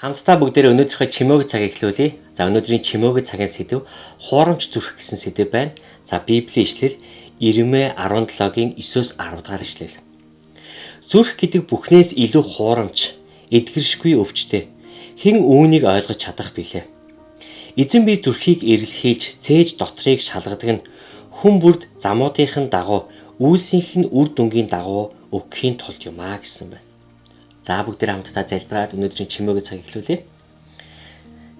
Хамтдаа бүгдээрээ өнөөдрийнхөө чимээгүй цагийг эхлүүлье. За өнөөдрийн чимээгүй цагийн сэдэв хуурамч зүрх гэсэн сэдэв байна. За Библийн ишлэл Ирмэ 17-гийн 9-10 дахь ишлэл. Зүрх гэдэг бүхнээс илүү хуурамч, эдгэршгүй өвчтэй. Хэн үүнийг ойлгож чадах билээ? Эзэн би зүрхийг эрэлхийлж, цээж дотрыг шалгадаг нь хүн бүрд замуудынхын дагуу, үйлсийнх нь үр дүнгийн дагуу өгөхийн тулд юм а гэсэн байна. За бүгдээ хамтдаа залбираад өнөөдрийн чимээгүй цаг эхлүүлье.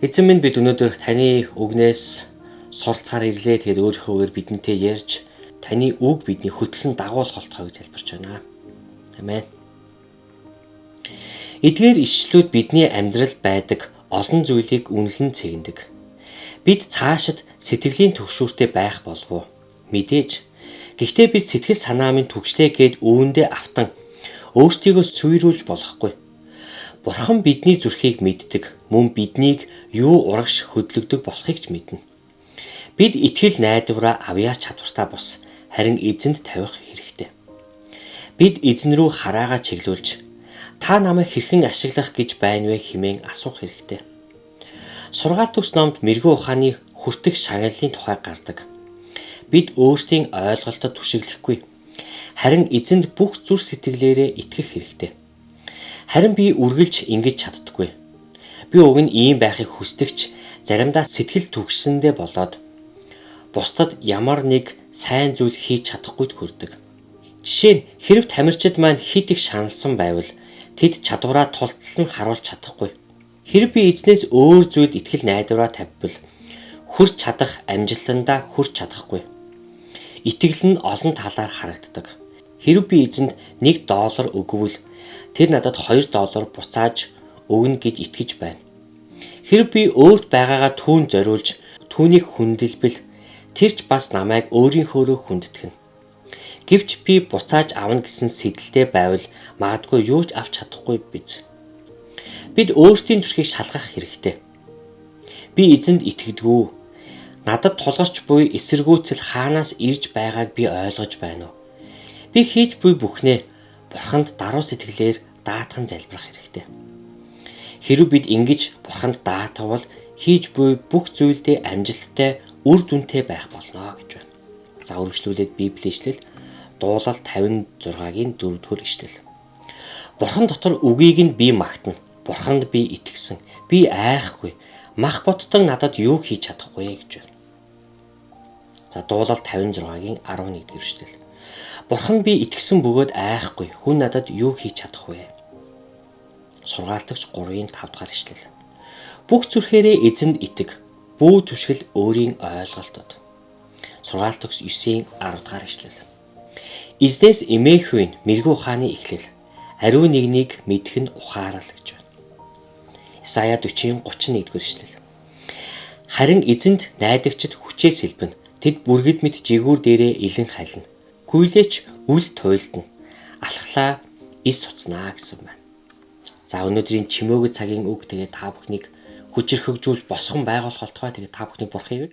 Эзэн минь бид өнөөдөр таны үгнээс суралцахаар ирлээ. Тэгээд өөрийнхөөгээр бидэнтэй ярьж таны үг бидний хөтлөн дагуулах болтойг залбирч байна. Амен. Эдгээр ишлүүд бидний амьдралд байдаг олон зүйлийг үнэлэн цэгэндэг. Бид цаашид сэтгэлийн төгшүүртэй байх болов уу? Мэдээж. Гэхдээ бид сэтгэл санаа минь түгшлээ гэд үүндээ автан өөрсдийгөө сүйрүүлж болохгүй. Бурхан бидний зүрхийг мэддэг, мөн биднийг юу урагш хөдлөгдөг болохыг ч мэднэ. Бид итгэл найдвараа авьяас чадвартай бус, харин эзэнд тавих хэрэгтэй. Бид эзэн рүү хараагаа чиглүүлж, та намайг хэрхэн ашиглах гэж байна вэ хэмээн асуух хэрэгтэй. Сургаалт төгс номд мэрэгэн ухааны хүртэх шагналын тухай гардаг. Бид өөрсдийн ойлголтод түшиглэхгүй. Харин эзэнд бүх зүрх сэтгэлээрээ итгэх хэрэгтэй. Харин би үргэлж ингэж чаддаггүй. Би уг нь ийм байхыг хүсдэгч заримдаа сэтгэл түгшсэндээ болоод бусдад ямар нэг сайн зүйл хийж чадахгүйд хүрдэг. Жишээ нь хэрэв тамирчид маань хит их шаналсан байвал тэд чадвараа тултал нь харуулж чадахгүй. Хэрэв би эзнээс өөр зүйлд итгэл найдвараа тавьбал хүрч чадах амжилтандаа хүрч чадахгүй. Итгэл нь олон талаар харагддаг. Хэрэв би эзэнд $1 өгвөл тэр надад $2 буцааж өгнө гэж итгэж байна. Хэрэв би өөрт байгаагаа түүнд зориулж түүнийг хүндэлбэл тэр ч бас намайг өөрийнхөөрөө хүндэтгэнэ. Гэвч би буцааж авна гэсэн сэдэлтэй байвал магадгүй юу ч авч чадахгүй биз. Бид өөрсдийн зүрхийг шалгах хэрэгтэй. Би эзэнд итгэдэггүй. Надад тулгарч буй эсэргүүцэл хаанаас ирж байгааг би ойлгож байна уу? Би хийж буй бүхнээ Бурханд даруй сэтгэлээр даатхан залбирах хэрэгтэй. Хэрэв бид ингэж Бурханд даатгавал хийж буй бүх зүйлдээ амжилттай, үр дүнтэй байх болно гэж байна. За үргэлжлүүлээд Библийн ишлэл Дуулал 56-гийн 4-р ишлэл. Бурхан дотор үгийг нь би магтана. Бурханд би итгэсэн. Би айхгүй. Мах боттон надад юу хийж чадахгүй гэж байна. За Дуулал 56-гийн 11-р ишлэл. Бурхан би итгэсэн бөгөөд айхгүй. Хүн надад юу хийж чадах вэ? Сургаалтагч 3-ийн 5 дахь ишлэл. Бүх зүрхээрээ эзэнд итэг. Бүү түшгэл өөрийн ойлголтод. Сургаалтагч 9-ийн 10 дахь ишлэл. Эзнээс эмээх үн мэрэгэн ухааны эхлэл. Ариун нэгнийг мэдэх нь ухаарал гэж байна. Исая 40-ийн 31-р ишлэл. Харин эзэнд найдагчид хүчээ сэлбэнэ. Тэд бүргэд мэт жигүүр дээрээ илэн халина. Гүйлээч үл туйлдна. Алхлаа ис суцнаа гэсэн байна. За өнөөдрийн чимээгүй цагийн үг тэгээ та бүхнийг хүчрхэгжүүлж босгон байгуулах болтугай тэгээ та бүхний бурхан ивэг